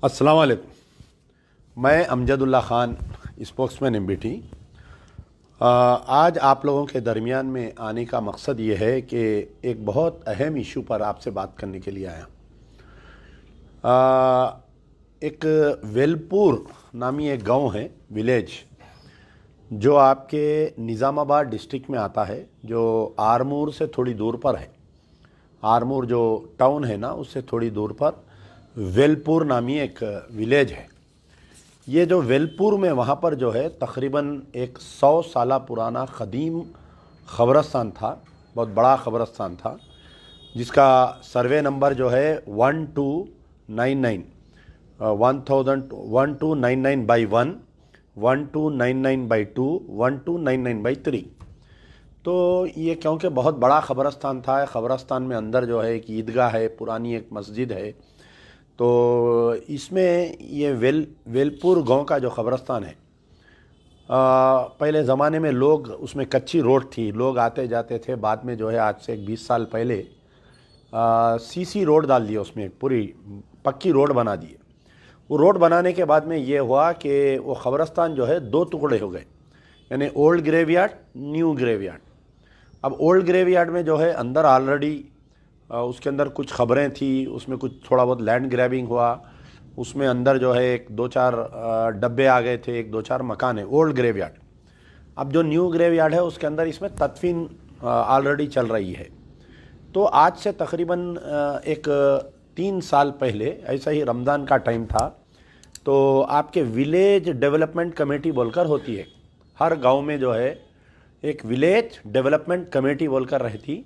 अस्सलाम वालेकुम। मैं अमजदुल्ला ख़ान, स्पोक्समैन एमबीटी। आज आप लोगों के दरमियान में आने का मकसद ये है कि एक बहुत अहम इशू पर आपसे बात करने के लिए आया। एक वेलपुर नामी एक गांव है, विलेज, जो आपके निज़ामाबाद डिस्ट्रिक्ट में आता है, जो आरमूर से थोड़ी दूर पर है। आरमूर जो टाउन है ना, उससे थोड़ी दूर पर वेलपुर नामी एक विलेज है। ये जो वेलपुर में वहाँ पर जो है तकरीबन एक 100 साल पुराना क़दीम ख़बरस्तान था, बहुत बड़ा ख़बरस्तान था, जिसका सर्वे नंबर जो है 1299 1299/1, 1299/2, 1299/3। तो ये क्योंकि बहुत बड़ा ख़बरस्तान था, ख़बरस्तान में अंदर जो है एक ईदगाह है, पुरानी एक मस्जिद है। तो इसमें ये वेलपुर गांव का जो ख़बरस्तान है, पहले ज़माने में लोग उसमें कच्ची रोड थी, लोग आते जाते थे। बाद में जो है आज से 20 साल पहले सीसी रोड डाल दिया, उसमें पूरी पक्की रोड बना दी। वो रोड बनाने के बाद में ये हुआ कि वो ख़बरस्तान जो है दो टुकड़े हो गए, यानी ओल्ड ग्रेवयार्ड, न्यू ग्रेवयार्ड। अब ओल्ड ग्रेवयार्ड में जो है अंदर ऑलरेडी उसके अंदर कुछ खबरें थी, उसमें कुछ थोड़ा बहुत लैंड ग्रैबिंग हुआ, उसमें अंदर जो है एक दो चार डब्बे आ गए थे, एक दो चार मकान है, ओल्ड ग्रेवयार्ड। अब जो न्यू ग्रेवयार्ड है उसके अंदर इसमें तदफीन ऑलरेडी चल रही है। तो आज से तकरीबन एक 3 साल पहले, ऐसा ही रमज़ान का टाइम था, तो आपके विलेज डेवलपमेंट कमेटी बोलकर होती है, हर गांव में जो है एक विलेज डेवलपमेंट कमेटी बोलकर रहती।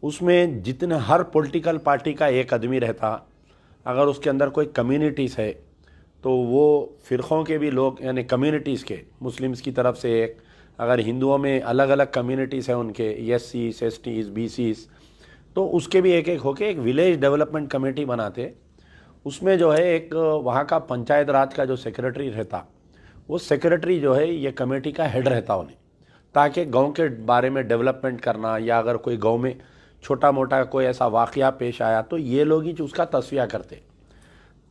उसमें जितने हर पॉलिटिकल पार्टी का एक आदमी रहता। अगर उसके अंदर कोई कम्युनिटीज़ है तो वो फ़िरक़ों के भी लोग, यानी कम्युनिटीज़ के, मुस्लिम्स की तरफ से एक, अगर हिंदुओं में अलग अलग कम्युनिटीज़ हैं उनके, एससीज, एसटीज, बीसीज, तो उसके भी एक एक होके एक विलेज डेवलपमेंट कमेटी बनाते। उसमें जो है एक वहाँ का पंचायत राज का जो सेक्रेटरी रहता, वो सेक्रेटरी जो है ये कमेटी का हेड रहता उन्हें, ताकि गांव के बारे में डेवलपमेंट करना, या अगर कोई गांव में छोटा मोटा कोई ऐसा वाक़या पेश आया तो ये लोग ही उसका तस्वीर करते।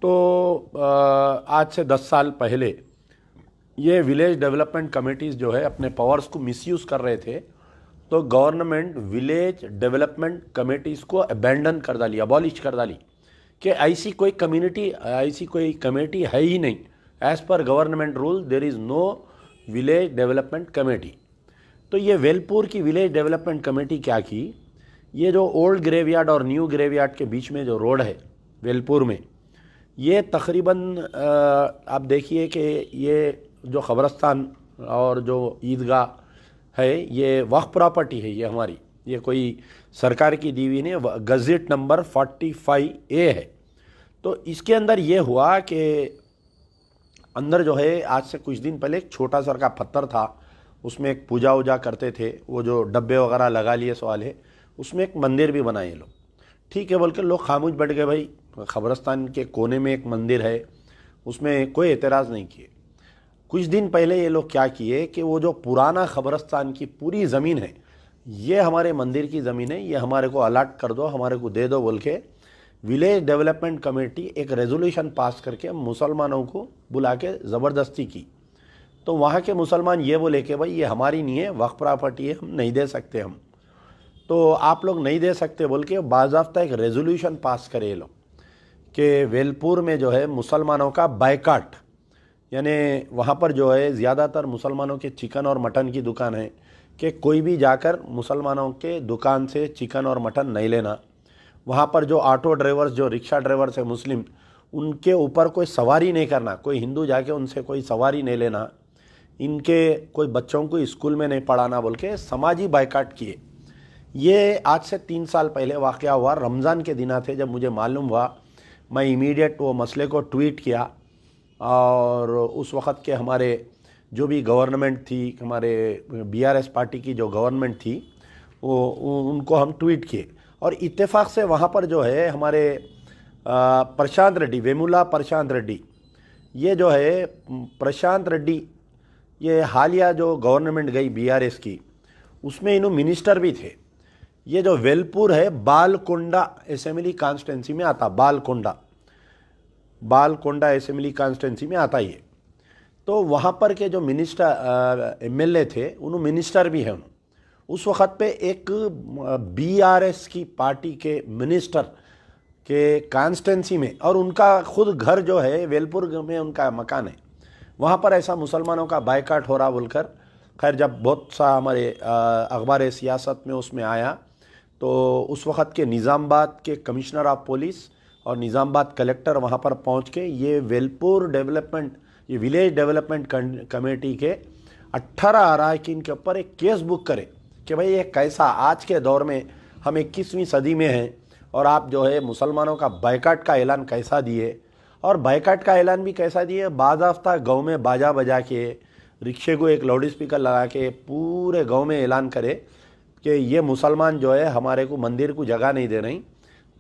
तो आज से 10 साल पहले ये विलेज डेवलपमेंट कमेटीज़ जो है अपने पावर्स को मिसयूज़ कर रहे थे, तो गवर्नमेंट विलेज डेवलपमेंट कमेटीज़ को अबैंडन कर डाली, अबॉलिश कर डाली, कि ऐसी कोई कम्युनिटी, ऐसी कोई कमेटी है ही नहीं। As per government rule there is no village development committee. तो ये वेलपुर की विलेज डेवलपमेंट कमेटी क्या की, ये जो ओल्ड ग्रेवयार्ड और न्यू ग्रेवयार्ड के बीच में जो रोड है वेलपुर में, ये तकरीबन आप देखिए कि ये जो ख़बरस्तान और जो ईदगाह है ये वक्फ प्रॉपर्टी है, ये हमारी, ये कोई सरकार की दी हुई नहीं, गज़ेट नंबर 45A है। तो इसके अंदर ये हुआ कि अंदर जो है आज से कुछ दिन पहले एक छोटा सा का पत्थर था, उसमें एक पूजा वूजा करते थे, वो जो डब्बे वगैरह लगा लिए सवाल है, उसमें एक मंदिर भी बनाए लोग। ठीक है बोल के लोग खामोश बैठ गए, भाई ख़बरस्तान के कोने में एक मंदिर है, उसमें कोई एतराज़ नहीं किए। कुछ दिन पहले ये लोग क्या किए कि वो जो पुराना ख़बरस्तान की पूरी ज़मीन है, ये हमारे मंदिर की ज़मीन है, ये हमारे को अलाट कर दो, हमारे को दे दो बोल के विलेज डेवलपमेंट कमेटी एक रेजोल्यूशन पास करके मुसलमानों को बुला के ज़बरदस्ती की। तो वहाँ के मुसलमान ये बोले कि भाई ये हमारी नहीं है, वक्फ प्रॉपर्टी है, हम नहीं दे सकते, हम तो आप लोग नहीं दे सकते बोल के बाज़ाब्ता एक रेजोल्यूशन पास करे ये लोग कि वेलपुर में जो है मुसलमानों का बायकाट, यानी वहाँ पर जो है ज़्यादातर मुसलमानों के चिकन और मटन की दुकान है, कि कोई भी जाकर मुसलमानों के दुकान से चिकन और मटन नहीं लेना। वहाँ पर जो ऑटो ड्राइवर्स, जो रिक्शा ड्राइवर्स है मुस्लिम, उनके ऊपर कोई सवारी नहीं करना, कोई हिंदू जाके उनसे कोई सवारी नहीं लेना, इनके कोई बच्चों को स्कूल में नहीं पढ़ाना बोल के समाजी बायकाट किए। ये आज से 3 साल पहले वाक़या हुआ, रमज़ान के दिन थे। जब मुझे मालूम हुआ, मैं इमीडिएट वो मसले को ट्वीट किया, और उस वक़्त के हमारे जो भी गवर्नमेंट थी, हमारे बीआरएस पार्टी की जो गवर्नमेंट थी, वो उनको हम ट्वीट किए। और इत्तेफाक से वहाँ पर जो है हमारे प्रशांत रेड्डी, वेमुला प्रशांत रेड्डी, ये जो है प्रशांत रेड्डी, ये हालिया जो गवर्नमेंट गई बीआरएस की, उसमें इन्हों मिनिस्टर भी थे। ये जो वेलपुर है बालकोंडा असेंबली कॉन्स्टिट्यूंसी में आता, बालकोंडा, बालकोंडा असेंबली कॉन्स्टिट्यूंसी में आता ही है। तो वहाँ पर के जो मिनिस्टर एमएलए थे उन मिनिस्टर भी हैं। उस वक़्त पे एक बीआरएस की पार्टी के मिनिस्टर के कॉन्स्टिट्यूंसी में, और उनका खुद घर जो है वेलपुर में उनका मकान है, वहाँ पर ऐसा मुसलमानों का बायकाट हो रहा बोलकर, खैर जब बहुत सा हमारे अखबार सियासत में उसमें आया, तो उस वक़्त के निज़ामाबाद के कमिश्नर ऑफ पुलिस और निज़ामाबाद कलेक्टर वहाँ पर पहुँच के ये वेलपुर डेवलपमेंट, ये विलेज डेवलपमेंट कमेटी के 18 अरकान के ऊपर एक केस बुक करे कि भाई ये कैसा, आज के दौर में हम 21वीं सदी में हैं और आप जो है मुसलमानों का बायकाट का ऐलान कैसा दिए, और बायकाट का ऐलान भी कैसा दिए, बाज़ाफ्ता गाँव में बाजा बजा के रिक्शे को एक लाउड स्पीकर लगा के पूरे गांव में ऐलान करे कि ये मुसलमान जो है हमारे को मंदिर को जगह नहीं दे रही,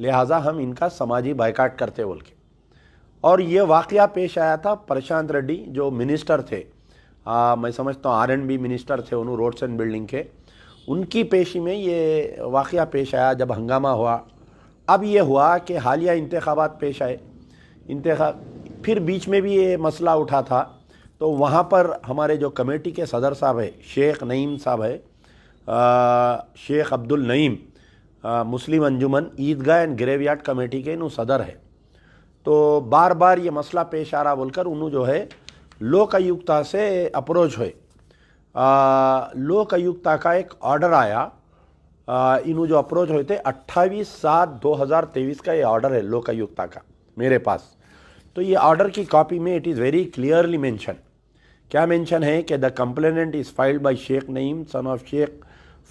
लिहाजा हम इनका समाजी बायकाट करते बोल के। और ये वाक़या पेश आया था प्रशांत रेड्डी जो मिनिस्टर थे, मैं समझता हूँ R&B मिनिस्टर थे उन्होंने रोड्स एंड बिल्डिंग के, उनकी पेशी में ये वाक़या पेश आया जब हंगामा हुआ। अब ये हुआ कि हालिया इंतखाबात पेश आए, फिर बीच में भी ये मसला उठा था, तो वहाँ पर हमारे जो कमेटी के सदर साहब है शेख नईम साहब है, शेख अब्दुल नईम, मुस्लिम अंजुमन ईदगाह एंड ग्रेवयार्ड कमेटी के इन्हों सदर है। तो बार बार ये मसला पेश आ रहा बोलकर उन्होंने जो है लोक आयुक्ता से अप्रोच हुए। लोक आयुक्ता का एक ऑर्डर आया, इन्हों जो अप्रोच हुए थे 28/7/2023 का ये ऑर्डर है लोक आयुक्ता का मेरे पास। तो ये ऑर्डर की कॉपी में it is very clearly mention, क्या मेंशन है कि the complainant is filed by Sheikh Naeem son of Sheikh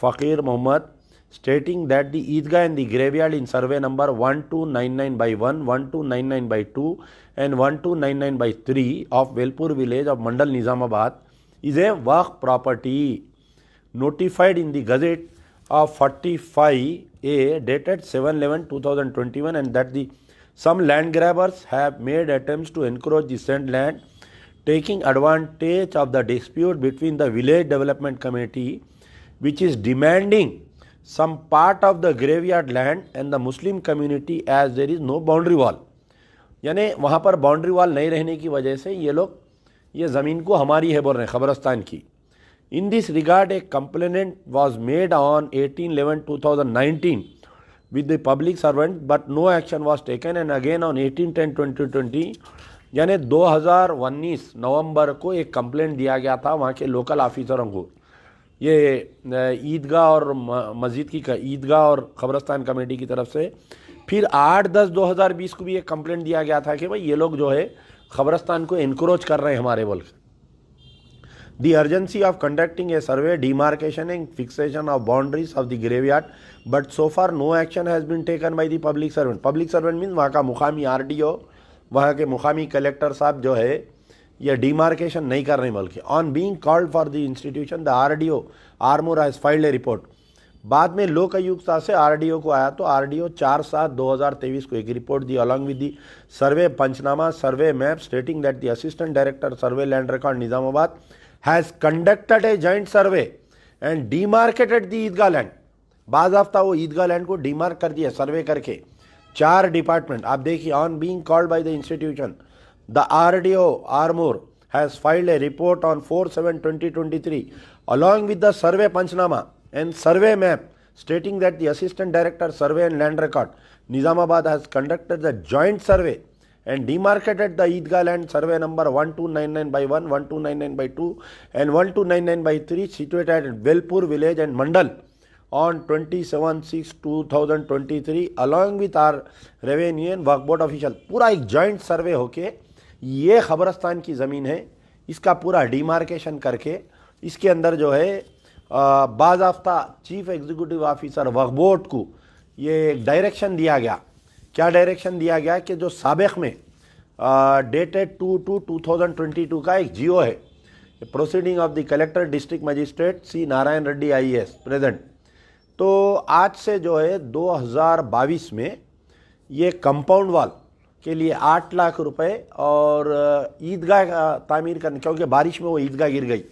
Fakir Mohammad stating that the Eidgah and the graveyard in survey number 1299/1, 1299/2 and 1299/3 of Velpur village of Mandal Nizamabad is a Waqf property notified in the Gazette of 45A dated 7/11/2021, and that the some land grabbers have made attempts to encroach the said land, taking advantage of the dispute between the village development committee which is demanding some part of the graveyard land and the Muslim community as there is no boundary wall। यानी वहाँ पर boundary wall नहीं रहने की वजह से ये लोग ये ज़मीन को हमारी है बोल रहे हैं, खबरस्तान की। In this regard A complainant was made on 18/11/2019 with the public servant but no action was taken, and again on 18/10/2020 यानी 2019 नवंबर को एक कंप्लेंट दिया गया था वहाँ के लोकल ऑफिसरों को, ये ईदगाह और मस्जिद की ईदगाह और ख़बरस्तान कमेटी की तरफ से। फिर 8/10/2020 को भी एक कंप्लेंट दिया गया था कि भाई ये लोग जो है ख़बरस्तान को इनक्रोच कर रहे हैं हमारे बोल के। The urgency of conducting a survey demarcation and fixation of boundaries of the graveyard but so far no action has been taken by the public servant. Public servant means वहाँ का मुकामी RDO, वहाँ के मुकामी कलेक्टर साहब जो है ये डिमार्केशन नहीं कर रहे बल्कि। On being called for the institution the RDO Armoor has filed A report. बाद में लोक आयुक्ता से RDO को आया तो RDO 4/7/2023 को एक रिपोर्ट दी along with the survey panchnama survey map stating that the assistant director survey land record Nizamabad has conducted a joint survey and demarcated the Eidgah land. बाज़ाफ्ता वो ईदगाह लैंड को डीमार्क कर दिया सर्वे करके 4 डिपार्टमेंट। आप देखिए, on being called by the institution the RDO Armour has filed a report on 4/7/2023 along with the survey Panchnama and survey map stating that the Assistant Director Survey and Land Record Nizamabad has conducted the joint survey and demarcated the Eidgah land survey number 1299/1, 1299/2 and 1299/3 situated at Velpur village and Mandal on 27/6/2023 along with our revenue and Waqf board official. पूरा एक joint सर्वे होके ये ख़बरस्तान की ज़मीन है, इसका पूरा demarcation करके इसके अंदर जो है बाज़ाफ्ता चीफ एग्जीक्यूटिव ऑफिसर वक्फ बोर्ड को ये एक डायरेक्शन दिया गया। क्या डायरेक्शन दिया गया कि जो साबिक़ में डेटेड 2/2/2022 का एक GO है, proceeding of the collector district magistrate C Narayan Reddy IAS present. तो आज से जो है 2022 में ये कंपाउंड वॉल के लिए 8 लाख रुपए और ईदगाह का तामीर करने, क्योंकि बारिश में वो ईदगाह गिर गई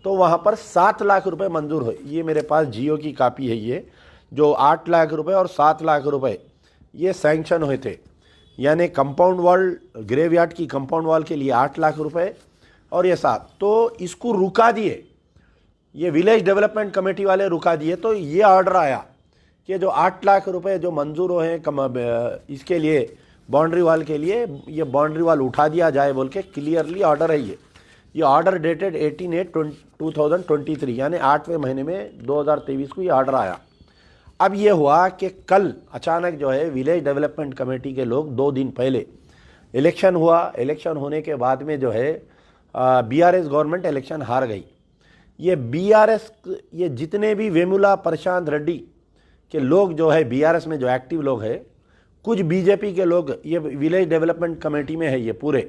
तो वहाँ पर 7 लाख रुपए मंजूर हुए। ये मेरे पास GO की कापी है, ये जो 8 लाख रुपए और 7 लाख रुपए ये सैंक्शन हुए थे। यानी कंपाउंड वॉल, ग्रेवयार्ड की कंपाउंड वॉल के लिए 8 लाख रुपए और ये 7, तो इसको रुका दिए, ये विलेज डेवलपमेंट कमेटी वाले रुका दिए। तो ये ऑर्डर आया कि जो 8 लाख रुपए जो मंजूर हुए हैं इसके लिए बाउंड्री वॉल के लिए, ये बाउंड्री वॉल उठा दिया जाए बोल के क्लियरली ऑर्डर है। ये ऑर्डर डेटेड 18/8/2023 यानी 8वें महीने में 2023 को ये ऑर्डर आया। अब ये हुआ कि कल अचानक जो है विलेज डेवलपमेंट कमेटी के लोग 2 दिन पहले इलेक्शन हुआ, इलेक्शन होने के बाद में जो है बीआरएस गवर्नमेंट इलेक्शन हार गई। ये बीआरएस, ये जितने भी वेमुला प्रशांत रेड्डी के लोग जो है बीआरएस में जो एक्टिव लोग हैं, कुछ बीजेपी के लोग ये विलेज डेवलपमेंट कमेटी में है ये पूरे,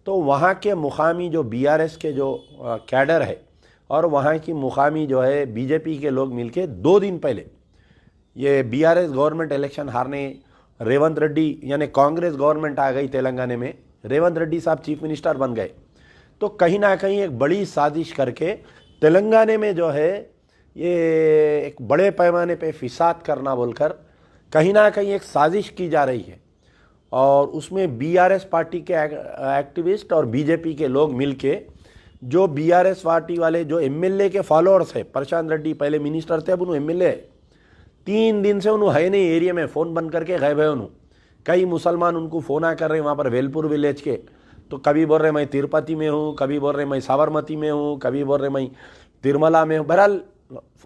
तो वहाँ के मुकामी जो बीआरएस के जो कैडर है और वहाँ की मुकामी जो है बीजेपी के लोग मिलके 2 दिन पहले ये बीआरएस गवर्नमेंट इलेक्शन हारने, रेवंत रेड्डी यानी कांग्रेस गवर्नमेंट आ गई तेलंगाना में, रेवंत रेड्डी साहब चीफ मिनिस्टर बन गए, तो कहीं ना कहीं एक बड़ी साजिश करके तेलंगाना में जो है ये एक बड़े पैमाने पे फिसाद करना बोलकर कहीं ना कहीं एक साजिश की जा रही है। और उसमें बीआरएस पार्टी के एक्टिविस्ट और बीजेपी के लोग मिलके, जो बीआरएस पार्टी वाले जो एमएलए के फॉलोअर्स है, प्रशांत रेड्डी पहले मिनिस्टर थे, अब उन्होंने एमएलए 3 दिन से उन्होंने है नहीं एरिया में, फ़ोन बंद करके गायब है उन्होंने। कई मुसलमान उनको फ़ोन आ कर रहे हैं वहाँ पर वेलपुर विलेज के, तो कभी बोल रहे मैं तिरुपति में हूँ, कभी बोल रहे मैं साबरमती में हूँ, कभी बोल रहे मैं तिरुमला में हूँ। बहरहाल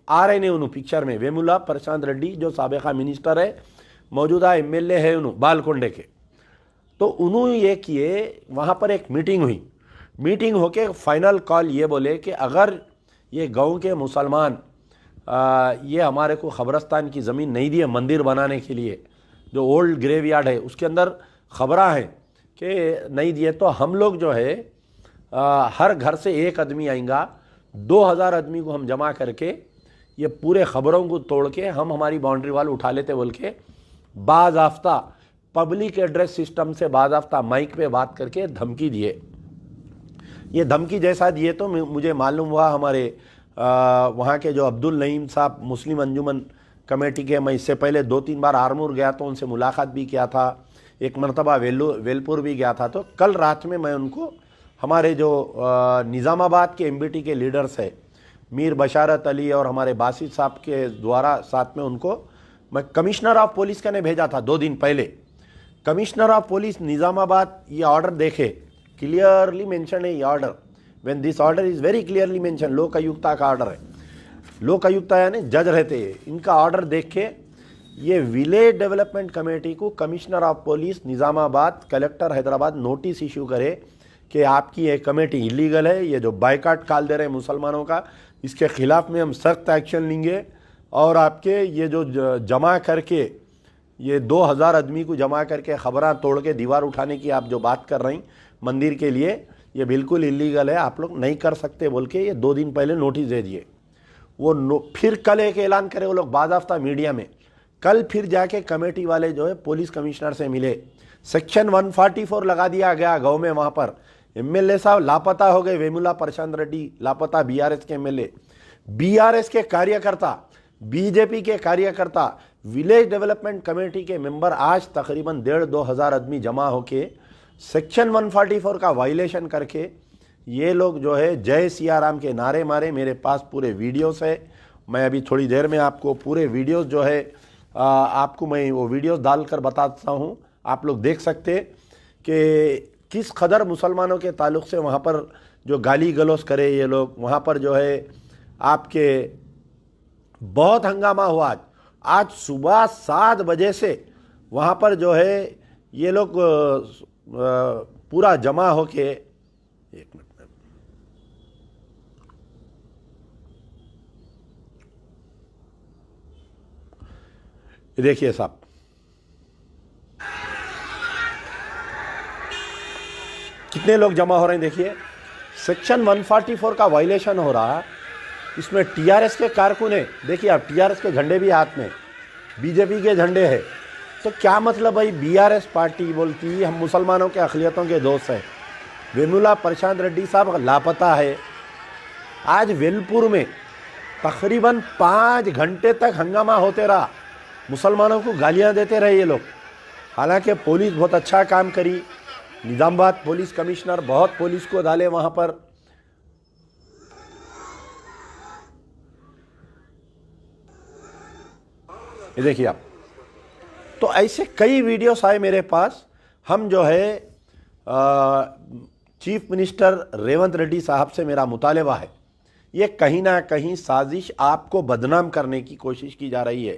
आ रहे नहीं उन्होंने पिक्चर में। वेमुला प्रशांत रेड्डी जो साबिका मिनिस्टर है, मौजूदा एमएलए है उन्होंने बालकोंडे के, तो उन्होंने ये किए, वहाँ पर एक मीटिंग हुई, मीटिंग होके फाइनल कॉल ये बोले कि अगर ये गांव के मुसलमान ये हमारे को खबरस्तान की ज़मीन नहीं दी है मंदिर बनाने के लिए, जो ओल्ड ग्रेवयार्ड है उसके अंदर खबरा है कि नहीं दिए, तो हम लोग जो है हर घर से एक आदमी आएगा, 2000 आदमी को हम जमा करके ये पूरे खबरों को तोड़ के हम हमारी बाउंड्री वाल उठा लेते बोल के बाज़ाफ्ता पब्लिक एड्रेस सिस्टम से बाज़ाफ्ता माइक पे बात करके धमकी दिए। ये धमकी जैसा दिए तो मुझे मालूम हुआ हमारे वहाँ के जो अब्दुल नईम साहब मुस्लिम अंजुमन कमेटी के, मैं इससे पहले 2-3 बार आरमूर गया तो उनसे मुलाकात भी किया था, एक मरतबा वेलपुर भी गया था। तो कल रात में मैं उनको हमारे जो निज़ामाबाद के एमबीटी के लीडर्स है मीर बशारत अली और हमारे बासित साहब के द्वारा साथ में उनको मैं कमिश्नर ऑफ पुलिस का ने भेजा था 2 दिन पहले। कमिश्नर ऑफ पुलिस निज़ामाबाद ये ऑर्डर देखे, क्लियरली मेंशन है ये order, when this order is very clearly mention, लोक आयुक्ता का ऑर्डर है, लोक आयुक्ता यानी जज रहते हैं, इनका ऑर्डर देख के ये विलेज डेवलपमेंट कमेटी को commissioner of police Nizamabad, collector Hyderabad notice issue करे कि आपकी ये कमेटी इलीगल है, ये जो बाइकाट काल दे रहे हैं मुसलमानों का, इसके खिलाफ़ में हम सख्त एक्शन लेंगे और आपके ये जो जमा करके ये 2000 आदमी को जमा करके खबरें तोड़ के दीवार उठाने की आप जो बात कर रही मंदिर के लिए, ये बिल्कुल इलीगल है, आप लोग नहीं कर सकते बोल के ये 2 दिन पहले नोटिस दे दिए। वो फिर कल एक ऐलान करे वो लोग बाज़ाफ्ता मीडिया में, कल फिर जाके कमेटी वाले जो है पुलिस कमिश्नर से मिले, सेक्शन 144 लगा दिया गया गाँव में, वहाँ पर एमएलए साहब लापता हो गए, वेमुला प्रशांत रेड्डी लापता, बीआरएस के एमएलए, बीआरएस के कार्यकर्ता, बीजेपी के कार्यकर्ता, विलेज डेवलपमेंट कमेटी के मेंबर आज तकरीबन 1,500-2 हज़ार आदमी जमा होके सेक्शन 144 का वायलेशन करके ये लोग जो है जय सिया राम के नारे मारे। मेरे पास पूरे वीडियोस है, मैं अभी थोड़ी देर में आपको पूरे वीडियोस जो है आपको मैं वो वीडियोस डालकर बताता हूँ, आप लोग देख सकते कि किस कदर मुसलमानों के ताल्लुक़ से वहाँ पर जो गाली गलौज करे ये लोग, वहाँ पर जो है आपके बहुत हंगामा हुआ। आज सुबह 7 बजे से वहाँ पर जो है ये लोग पूरा जमा होके, एक मिनट में देखिए साहब, कितने लोग जमा हो रहे हैं, देखिए सेक्शन 144 का वायलेशन हो रहा है। इसमें टीआरएस के कारकुन है, देखिए आप टीआरएस के झंडे भी हाथ में, बीजेपी के झंडे हैं। तो क्या मतलब भाई, बीआरएस पार्टी बोलती है हम मुसलमानों के अक़लियतों के दोस्त हैं, वेमुला प्रशांत रेड्डी साहब लापता है। आज वेलपुर में तकरीबन 5 घंटे तक हंगामा होते रहा, मुसलमानों को गालियां देते रहे ये लोग। हालांकि पुलिस बहुत अच्छा काम करी, निज़ामाबाद पुलिस कमिश्नर बहुत पुलिस को डाले वहाँ पर। ये देखिए आप, तो ऐसे कई वीडियोस आए मेरे पास। हम जो है चीफ मिनिस्टर रेवंत रेड्डी साहब से मेरा मुतालबा है, ये कहीं ना कहीं साजिश आपको बदनाम करने की कोशिश की जा रही है,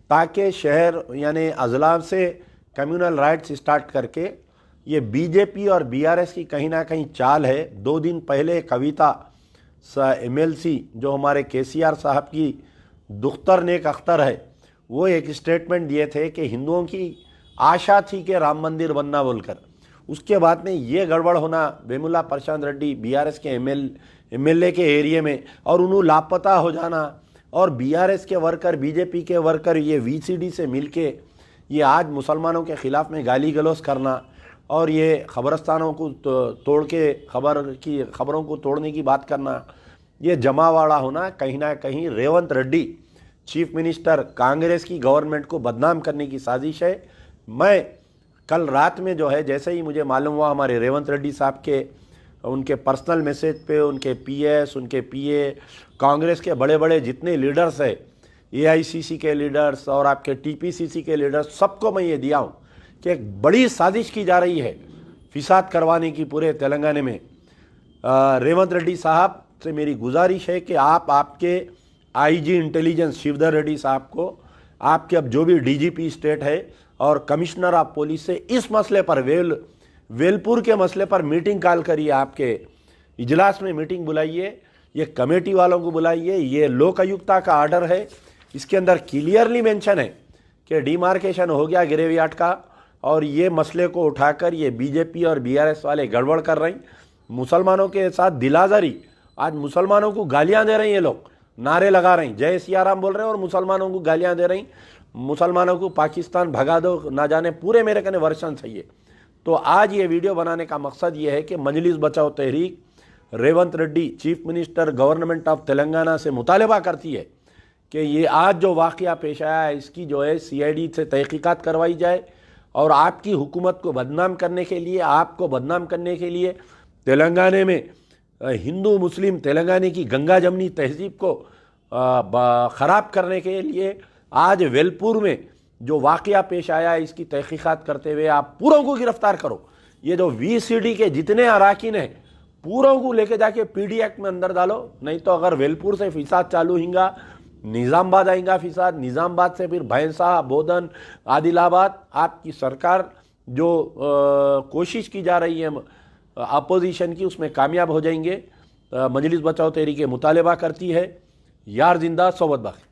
ताकि शहर यानी अजला से कम्युनल राइट्स स्टार्ट करके ये बीजेपी और बीआरएस की कहीं ना कहीं चाल है। 2 दिन पहले कविता एमएलसी जो हमारे केसीआर साहब की दुख्तर नेक अख्तर है, वो एक स्टेटमेंट दिए थे कि हिंदुओं की आशा थी कि राम मंदिर बनना बोलकर। उसके बाद में ये गड़बड़ होना, वेमुला प्रशांत रेड्डी बीआरएस के एमएलए के एरिया में, और उन्होंने लापता हो जाना, और बीआरएस के वर्कर बीजेपी के वर्कर ये वीसीडी से मिलके ये आज मुसलमानों के ख़िलाफ़ में गाली गलौज करना, और ये ख़बरस्तानों को तोड़ के खबरों को तोड़ने की बात करना, ये जमावाड़ा होना कहीं ना कहीं रेवंत रेड्डी चीफ मिनिस्टर कांग्रेस की गवर्नमेंट को बदनाम करने की साजिश है। मैं कल रात में जो है, जैसे ही मुझे मालूम हुआ हमारे रेवंत रेड्डी साहब के उनके पर्सनल मैसेज पे उनके पीएस, उनके पीए, कांग्रेस के बड़े बड़े जितने लीडर्स है, एआईसीसी के लीडर्स और आपके टीपीसीसी के लीडर्स, सबको मैं ये दिया हूँ कि एक बड़ी साजिश की जा रही है फिसाद करवाने की पूरे तेलंगाना में। रेवंत रेड्डी साहब से मेरी गुजारिश है कि आपके आईजी इंटेलिजेंस शिवधर रेड्डी साहब को, आपके अब जो भी डीजीपी स्टेट है और कमिश्नर ऑफ पुलिस से इस मसले पर वेलपुर के मसले पर मीटिंग कॉल करिए, आपके इजलास में मीटिंग बुलाइए, ये कमेटी वालों को बुलाइए। ये लोक आयुक्ता का ऑर्डर है, इसके अंदर क्लियरली मेंशन है कि डिमार्केशन हो गया ग्रेवयार्ड का, और ये मसले को उठाकर ये बीजेपी और बीआरएस वाले गड़बड़ कर रहे हैं। मुसलमानों के साथ दिलाजारी, आज मुसलमानों को गालियां दे रहे हैं, ये लोग नारे लगा रहे हैं, जय सिया राम बोल रहे हैं और मुसलमानों को गालियां दे रहे हैं, मुसलमानों को पाकिस्तान भगा दो, ना जाने पूरे मेरे कहने वर्षन सही है। तो आज ये वीडियो बनाने का मकसद ये है कि Majlis Bachao Tahreek Revanth Reddy chief minister government of Telangana से मुतालबा करती है कि ये आज जो वाक़या पेश आया है, इसकी जो है सीआईडी से तहकीकात करवाई जाए, और आपकी हुकूमत को बदनाम करने के लिए, आपको बदनाम करने के लिए, तेलंगाना में हिंदू मुस्लिम तेलंगाना की गंगा जमनी तहजीब को ख़राब करने के लिए आज वेलपुर में जो वाक़या पेश आया है, इसकी तहकीकात करते हुए आप पूरों को गिरफ्तार करो। ये जो वीसीडी के जितने अराकीन हैं पूरों को लेके जाके पीडी एक्ट में अंदर डालो, नहीं तो अगर वेलपुर से फिसाद चालू होगा, निज़ामाबाद आएगा फिसाद, निज़ामाबाद से फिर भैंसा, बोधन, आदिलाबाद, आपकी सरकार जो कोशिश की जा रही है अपोजिशन की, उसमें कामयाब हो जाएंगे। मजलिस बचाओ तहरीक मुतालबा करती है, यार जिंदा सोबत बाकी।